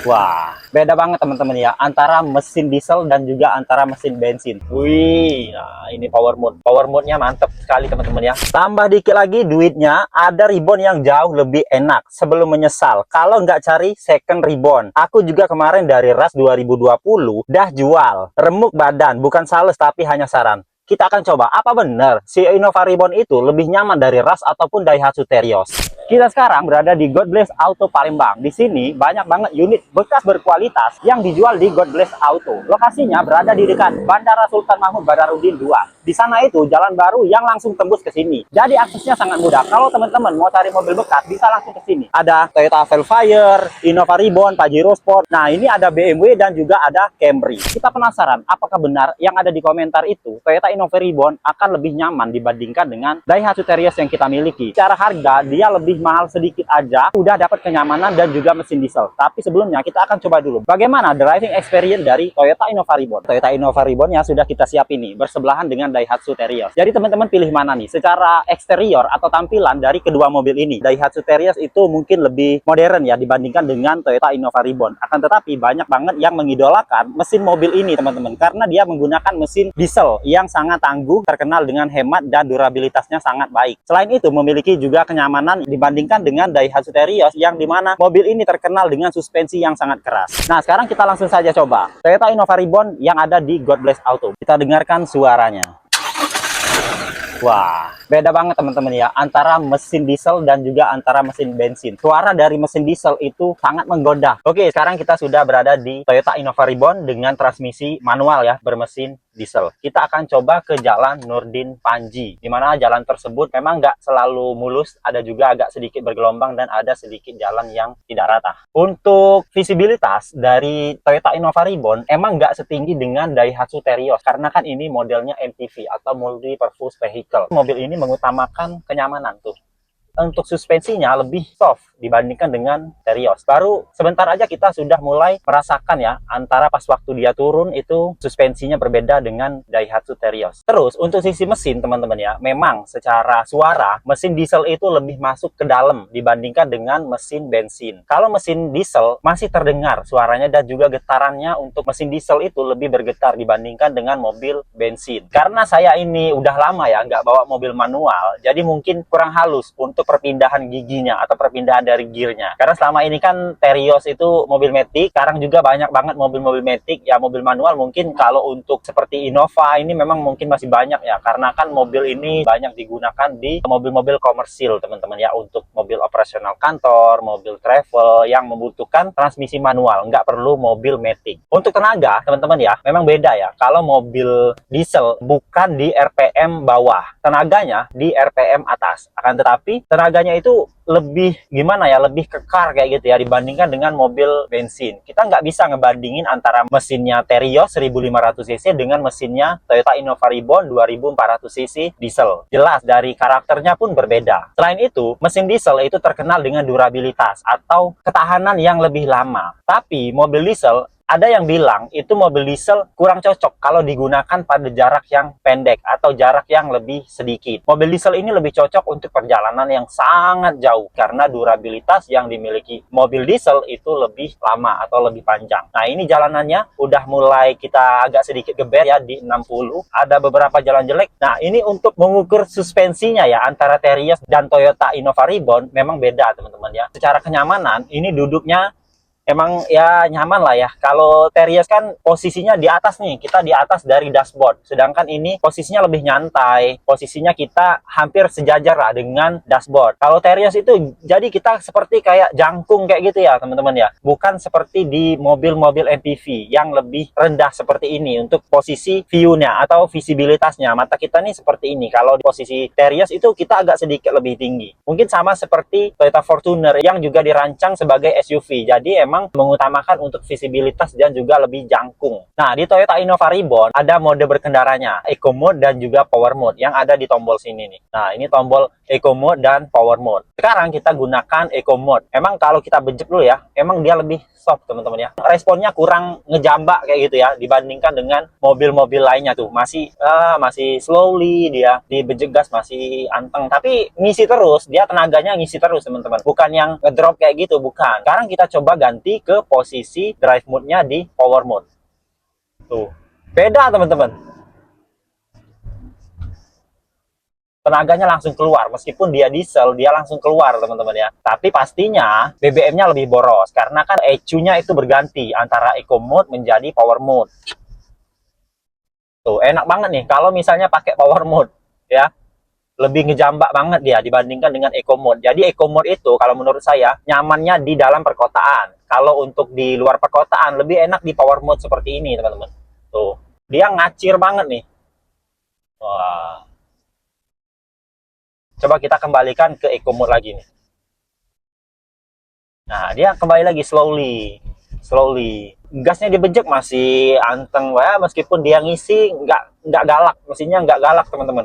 Wah, beda banget teman-teman ya antara mesin diesel dan juga antara mesin bensin. Wih, nah ini power mode. Power mode-nya mantep sekali teman-teman ya. Tambah dikit lagi duitnya, ada ribbon yang jauh lebih enak. Sebelum menyesal, kalau nggak cari second ribbon. Aku juga kemarin dari RAS 2020 dah jual. Remuk badan, bukan sales tapi hanya saran. Kita akan coba, apa benar si Innova Ribbon itu lebih nyaman dari RAS ataupun Daihatsu Terios? Kita sekarang berada di God Bless Auto Palembang. Di sini banyak banget unit bekas berkualitas yang dijual di God Bless Auto. Lokasinya berada di dekat Bandara Sultan Mahmud Badarudin 2. Di sana itu jalan baru yang langsung tembus ke sini. Jadi aksesnya sangat mudah. Kalau teman-teman mau cari mobil bekas, bisa langsung ke sini. Ada Toyota Velfire, Innova Ribbon, Pajero Sport. Nah, ini ada BMW dan juga ada Camry. Kita penasaran, apakah benar yang ada di komentar itu Toyota Innova Ribbon akan lebih nyaman dibandingkan dengan Daihatsu Terios yang kita miliki. Secara harga, dia lebih mahal sedikit aja, udah dapat kenyamanan dan juga mesin diesel. Tapi sebelumnya kita akan coba dulu bagaimana driving experience dari Toyota Innova Ribbon. Toyota Innova Ribbon yang sudah kita siap ini bersebelahan dengan Daihatsu Terios. Jadi teman-teman pilih mana nih? Secara eksterior atau tampilan dari kedua mobil ini, Daihatsu Terios itu mungkin lebih modern ya dibandingkan dengan Toyota Innova Ribbon. Akan tetapi banyak banget yang mengidolakan mesin mobil ini teman-teman, karena dia menggunakan mesin diesel yang sangat tangguh, terkenal dengan hemat dan durabilitasnya sangat baik. Selain itu memiliki juga kenyamanan dibandingkan dengan Daihatsu Terios yang dimana mobil ini terkenal dengan suspensi yang sangat keras. Nah, sekarang kita langsung saja coba Toyota Innova Ribbon yang ada di God Bless Auto. Kita dengarkan suaranya. Wah, beda banget teman-teman ya antara mesin diesel dan juga antara mesin bensin. Suara dari mesin diesel itu sangat menggoda. Oke, sekarang kita sudah berada di Toyota Innova Ribbon dengan transmisi manual ya, bermesin diesel. Kita akan coba ke Jalan Nurdin Panji, di mana jalan tersebut memang nggak selalu mulus, ada juga agak sedikit bergelombang dan ada sedikit jalan yang tidak rata. Untuk visibilitas dari Toyota Innova Ribbon emang nggak setinggi dengan Daihatsu Terios, karena kan ini modelnya MPV atau Multi Purpose Vehicle. Mobil ini mengutamakan kenyamanan tuh. Untuk suspensinya lebih soft dibandingkan dengan Terios. Baru sebentar aja kita sudah mulai merasakan ya, antara pas waktu dia turun itu suspensinya berbeda dengan Daihatsu Terios. Terus untuk sisi mesin teman-teman ya, memang secara suara mesin diesel itu lebih masuk ke dalam dibandingkan dengan mesin bensin. Kalau mesin diesel masih terdengar suaranya dan juga getarannya untuk mesin diesel itu lebih bergetar dibandingkan dengan mobil bensin. Karena saya ini udah lama ya nggak bawa mobil manual, jadi mungkin kurang halus untuk perpindahan giginya atau perpindahan dari gearnya. Karena selama ini kan Terios itu mobil matic, sekarang juga banyak banget mobil-mobil matic ya, mobil manual. Mungkin kalau untuk seperti Innova ini memang mungkin masih banyak ya, karena kan mobil ini banyak digunakan di mobil-mobil komersil teman-teman ya, untuk mobil operasional kantor, mobil travel yang membutuhkan transmisi manual, nggak perlu mobil matic. Untuk tenaga teman-teman ya, memang beda ya. Kalau mobil diesel bukan di RPM bawah, tenaganya di RPM atas. Akan tetapi tenaganya itu lebih gimana ya, lebih kekar kayak gitu ya dibandingkan dengan mobil bensin. Kita nggak bisa ngebandingin antara mesinnya Terios 1500 cc dengan mesinnya Toyota Innova Ribbon 2400 cc diesel. Jelas dari karakternya pun berbeda. Selain itu, mesin diesel itu terkenal dengan durabilitas atau ketahanan yang lebih lama. Tapi mobil diesel, ada yang bilang itu mobil diesel kurang cocok kalau digunakan pada jarak yang pendek atau jarak yang lebih sedikit. Mobil diesel ini lebih cocok untuk perjalanan yang sangat jauh karena durabilitas yang dimiliki mobil diesel itu lebih lama atau lebih panjang. Nah, ini jalanannya udah mulai kita agak sedikit geber ya di 60. Ada beberapa jalan jelek. Nah, ini untuk mengukur suspensinya ya antara Terios dan Toyota Innova Ribbon memang beda teman-teman ya. Secara kenyamanan ini duduknya emang ya nyaman lah ya. Kalau Terios kan posisinya di atas nih, kita di atas dari dashboard. Sedangkan ini posisinya lebih nyantai, posisinya kita hampir sejajar lah dengan dashboard. Kalau Terios itu jadi kita seperti kayak jangkung kayak gitu ya teman-teman ya. Bukan seperti di mobil-mobil MPV yang lebih rendah seperti ini untuk posisi view-nya atau visibilitasnya. Mata kita nih seperti ini. Kalau di posisi Terios itu kita agak sedikit lebih tinggi. Mungkin sama seperti Toyota Fortuner yang juga dirancang sebagai SUV. Jadi emang mengutamakan untuk visibilitas dan juga lebih jangkung. Nah, di Toyota Innova Ribbon ada mode berkendaranya, Eco Mode dan juga Power Mode yang ada di tombol sini nih. Nah, ini tombol Eco Mode dan Power Mode. Sekarang kita gunakan Eco Mode. Emang kalau kita bejek dulu ya, emang dia lebih soft teman-teman ya. Responnya kurang ngejambak kayak gitu ya dibandingkan dengan mobil-mobil lainnya tuh. Masih slowly dia, di bejek gas masih anteng. Tapi ngisi terus, dia tenaganya ngisi terus teman-teman. Bukan yang ngedrop kayak gitu, bukan. Sekarang kita coba ganti ganti ke posisi drive mode-nya di power mode. Tuh, beda teman-teman. Tenaganya langsung keluar, meskipun dia diesel, dia langsung keluar teman-teman ya. Tapi pastinya BBM-nya lebih boros, karena kan ECU-nya itu berganti antara eco mode menjadi power mode. Tuh, enak banget nih kalau misalnya pakai power mode ya. Lebih ngejambak banget dia dibandingkan dengan eco mode. Jadi eco mode itu kalau menurut saya nyamannya di dalam perkotaan. Kalau untuk di luar perkotaan lebih enak di power mode seperti ini teman-teman. Tuh, dia ngacir banget nih. Wah. Coba kita kembalikan ke eco mode lagi nih. Nah, dia kembali lagi slowly. Gasnya dibejek masih anteng ya, meskipun dia ngisi nggak galak, mesinnya nggak galak teman-teman.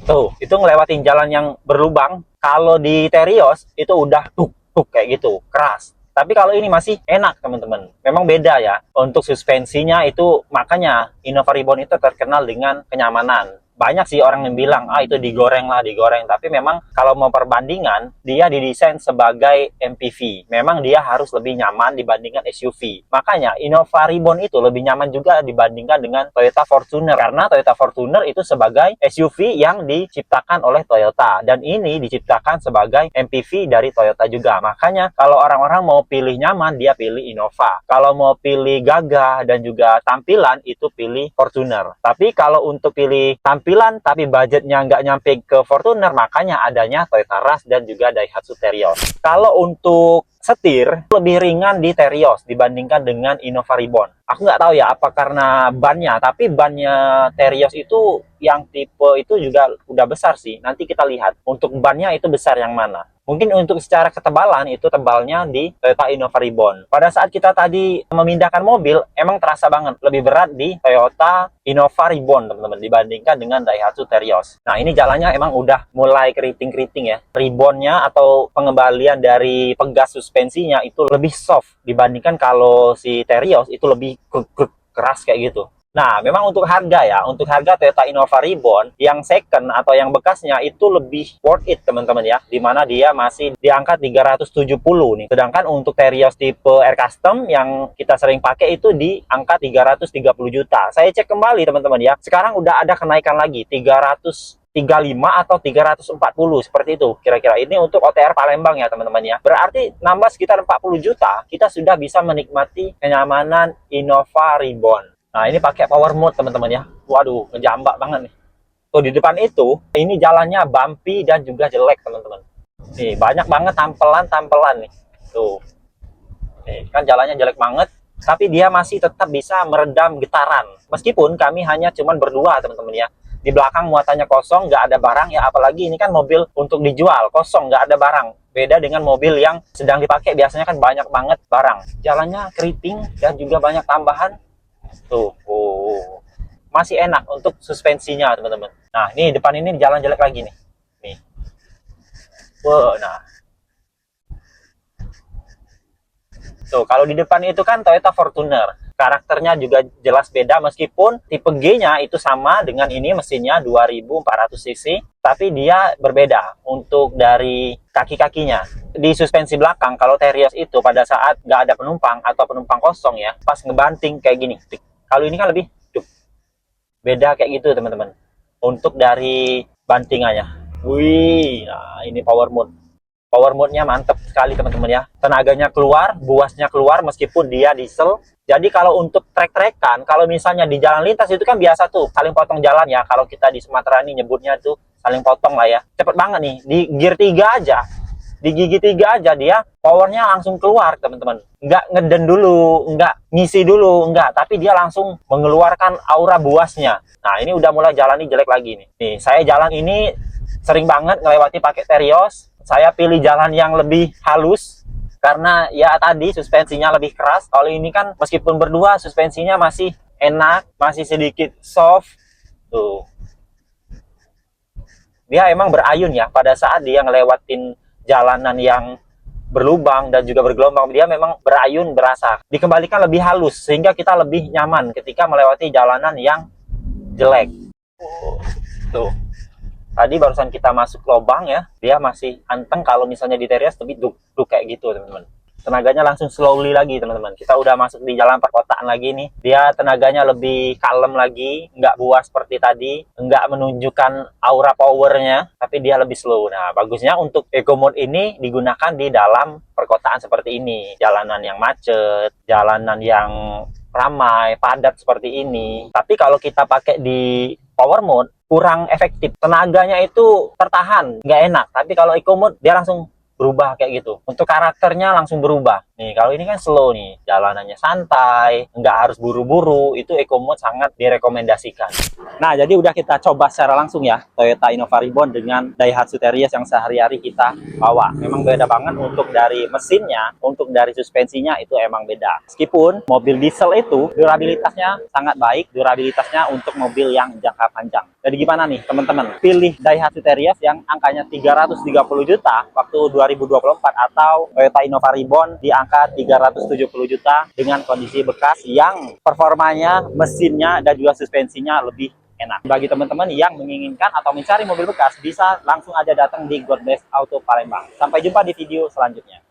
Tuh, itu ngelewatin jalan yang berlubang. Kalau di Terios itu udah tuk kayak gitu, keras. Tapi kalau ini masih enak teman-teman. Memang beda ya. Untuk suspensinya itu makanya Innova Reborn itu terkenal dengan kenyamanan. Banyak sih orang yang bilang, itu digoreng lah, digoreng. Tapi memang kalau mau perbandingan, dia didesain sebagai MPV. Memang dia harus lebih nyaman dibandingkan SUV. Makanya Innova Reborn itu lebih nyaman juga dibandingkan dengan Toyota Fortuner. Karena Toyota Fortuner itu sebagai SUV yang diciptakan oleh Toyota. Dan ini diciptakan sebagai MPV dari Toyota juga. Makanya kalau orang-orang mau pilih nyaman, dia pilih Innova. Kalau mau pilih gagah dan juga tampilan, itu pilih Fortuner. Tapi kalau untuk pilih tampilan tapi budgetnya nggak nyampe ke Fortuner, makanya adanya Toyota Rush dan juga Daihatsu Terios. Kalau untuk setir lebih ringan di Terios dibandingkan dengan Innova Reborn. Aku nggak tahu ya apa karena bannya, tapi bannya Terios itu yang tipe itu juga udah besar sih. Nanti kita lihat untuk bannya itu besar yang mana. Mungkin untuk secara ketebalan itu tebalnya di Toyota Innova Reborn. Pada saat kita tadi memindahkan mobil, emang terasa banget lebih berat di Toyota Innova Reborn teman-teman dibandingkan dengan Daihatsu Terios. Nah, ini jalannya emang udah mulai keriting-keriting ya. Reborn-nya atau pengembalian dari pegas suspensinya itu lebih soft dibandingkan kalau si Terios itu lebih keras kayak gitu. Nah, memang untuk harga ya, untuk harga Toyota Innova Reborn yang second atau yang bekasnya itu lebih worth it teman-teman ya, dimana dia masih di angka 370 nih. Sedangkan untuk Terios tipe R Custom yang kita sering pakai itu di angka 330 juta. Saya cek kembali teman-teman ya, sekarang udah ada kenaikan lagi 335 atau 340 seperti itu kira-kira. Ini untuk OTR Palembang ya teman-teman ya. Berarti nambah sekitar 40 juta, kita sudah bisa menikmati kenyamanan Innova Reborn. Nah, ini pakai power mode teman-teman ya. Waduh, ngejambak banget nih. Tuh di depan itu, ini jalannya bumpy dan juga jelek teman-teman. Nih, banyak banget tampelan-tampelan nih. Tuh. Nih, kan jalannya jelek banget, tapi dia masih tetap bisa meredam getaran. Meskipun kami hanya cuman berdua teman-teman ya. Di belakang muatannya kosong, nggak ada barang ya. Apalagi ini kan mobil untuk dijual, kosong, nggak ada barang. Beda dengan mobil yang sedang dipakai, biasanya kan banyak banget barang. Jalannya keriting dan juga banyak tambahan. Tuh, masih enak untuk suspensinya teman-teman. Nah, ini depan ini jalan jelek lagi nih. Nih. Nah. Tuh, kalau di depan itu kan Toyota Fortuner. Karakternya juga jelas beda meskipun tipe G-nya itu sama dengan ini, mesinnya 2400 cc, tapi dia berbeda untuk dari kaki-kakinya. Di suspensi belakang kalau Terios itu pada saat nggak ada penumpang atau penumpang kosong ya, pas ngebanting kayak gini. Kalau ini kan lebih beda kayak gitu teman-teman. Untuk dari bantingannya. Wih, nah ini power mode. Power mode-nya mantep sekali teman-teman ya. Tenaganya keluar, buasnya keluar meskipun dia diesel. Jadi kalau untuk trek-trekan, kalau misalnya di jalan lintas itu kan biasa tuh saling potong jalan ya. Kalau kita di Sumatera ini nyebutnya tuh saling potong lah ya. Cepet banget nih, di gear 3 aja. Di gigi 3 aja dia powernya langsung keluar teman-teman. Nggak ngeden dulu, nggak ngisi dulu, nggak. Tapi dia langsung mengeluarkan aura buasnya. Nah ini udah mulai jalan ini jelek lagi nih. Nih saya jalan ini sering banget ngelewati pakai Terios. Saya pilih jalan yang lebih halus karena ya tadi suspensinya lebih keras. Kalau ini kan meskipun berdua suspensinya masih enak, masih sedikit soft. Tuh. Dia emang berayun ya pada saat dia ngelewatin jalanan yang berlubang dan juga bergelombang, dia memang berayun, berasa dikembalikan lebih halus sehingga kita lebih nyaman ketika melewati jalanan yang jelek. Tuh. Tadi barusan kita masuk lubang ya, dia masih anteng. Kalau misalnya di Terios lebih duk kayak gitu teman-teman. tenaganya langsung slowly lagi teman-teman. Kita udah masuk di jalan perkotaan lagi nih, dia tenaganya lebih kalem lagi, nggak buas seperti tadi, nggak menunjukkan aura powernya, tapi dia lebih slow. Nah, bagusnya untuk eco mode ini digunakan di dalam perkotaan seperti ini, jalanan yang macet, jalanan yang ramai, padat seperti ini. Tapi kalau kita pakai di power mode, kurang efektif. Tenaganya itu tertahan, nggak enak. Tapi kalau eco mode, dia langsung berubah kayak gitu. Untuk karakternya langsung berubah. Nih, kalau ini kan slow nih, jalanannya santai, nggak harus buru-buru, itu eco mode sangat direkomendasikan. Nah, jadi udah kita coba secara langsung ya, Toyota Innova Reborn dengan Daihatsu Terios yang sehari-hari kita bawa. Memang beda banget untuk dari mesinnya, untuk dari suspensinya itu emang beda. Meskipun mobil diesel itu durabilitasnya sangat baik, durabilitasnya untuk mobil yang jangka panjang. Jadi gimana nih teman-teman? Pilih Daihatsu Terios yang angkanya 330 juta waktu 2024 atau Toyota Innova Reborn di angka 370 juta dengan kondisi bekas yang performanya, mesinnya, dan juga suspensinya lebih enak. Bagi teman-teman yang menginginkan atau mencari mobil bekas, bisa langsung aja datang di God Bless Auto Palembang. Sampai jumpa di video selanjutnya.